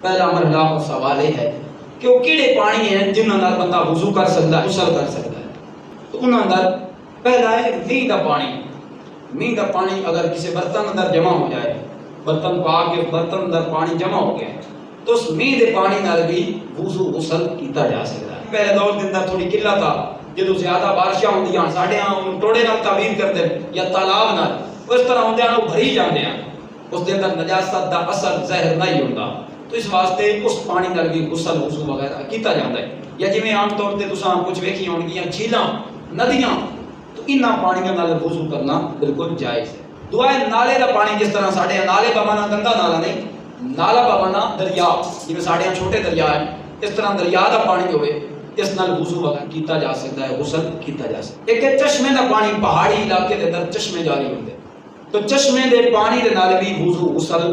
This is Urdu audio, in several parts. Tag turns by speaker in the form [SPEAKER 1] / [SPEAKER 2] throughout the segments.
[SPEAKER 1] پہلا مرحلہ اور سوال یہ ہے کہ وہ کیڑے پانی ہیں جنہوں نے بندہ وضو کر سکتا ہے، غسل کر سکتا ہے. تو انہوں نے پہلا ہے میਂਹ کا پانی. میਂਹ کا پانی اگر کسی برتن اندر جمع ہو جائے، برتن پا کے برتن اندر پانی جمع ہو گیا تو اس میਂਹ کے پانی نال بھی وضو غسل کیتا جا سکتا ہے. پہلے دور کے اندر تھوڑی قلت آ، جدو زیادہ بارشاں ہوندیاں ساڈے ہاں ٹوڑے نال تعبیر کرتے یا تالاب نال اس طرح ہوندے ہیں بھری جاندے ہیں، اس دے اندر نجاست دا اثر زہر نہیں ہوندا، تو اس واسطے اس پانی نال بھی غسل وضو وغیرہ کیتا جاندا ہے. یا جویں عام طور تے تساں کچھ ویکھی ہونگیاں جھیلاں ندیاں، تو انہاں پانیاں نال وضو کرنا بالکل جائز ہے. دعا ہے نالے دا پانی، جس طرح ساڈے نالے دا مانا گندا نالا نہیں، نالا دا مانا دریا، جویں ساڈے چھوٹے دریا ہیں اس طرح دریا دا پانی ہوئے اس نال وضو وغیرہ کیتا جا سکتا ہے، غسل کیتا جا سکتا ہے. ایک ہے چشمے دا پانی، پہاڑی علاقے دے اندر چشمے جاری ہوندے، تو چشمے دے پانی دے نال بھی وضو غسل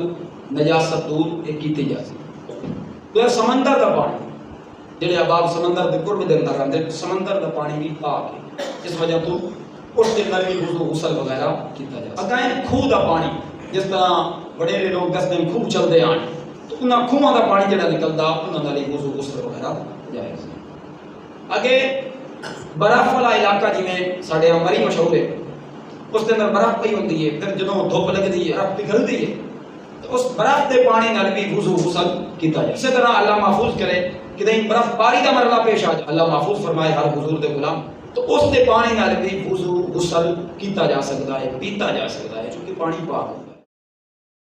[SPEAKER 1] نجاست دور کیتی جا سکتی. تو سمندر دا پانی، جڑے احباب سمندر دے قرب دے اندر رہندے، سمندر دا پانی بھی پاک ہے، اس وجہ تو اس دے اندر بھی وضو غسل وغیرہ کیتا جا سکتا ہے. اگیں خوہ دا پانی، جس طرح وڈیرے لوگ دستے ہیں خوہ چلدے آن، تو انہاں خوہاں دا پانی جڑا نکلدا انہاں نال وضو غسل وغیرہ جائز ہے. اگے برف والا علاقہ جویں ساڈے مری مشہور ہے، اس کے اندر برف پئی ہوندی ہے، پھر جدوں دھوپ لگدی ہے برف پگھلدی ہے، تو اس برف دے پانی نال بھی وضو غسل کیتا جائے. اسی طرح اللہ محفوظ کرے کہ کہیں برف باری دا مرحلہ پیش آ جائے، اللہ محفوظ فرمائے ہر حضور دے غلام، تو اس دے پانی نال بھی وضو غسل کیتا جا سکتا ہے، پیتا جا سکتا ہے، چونکہ پانی پاک ہے.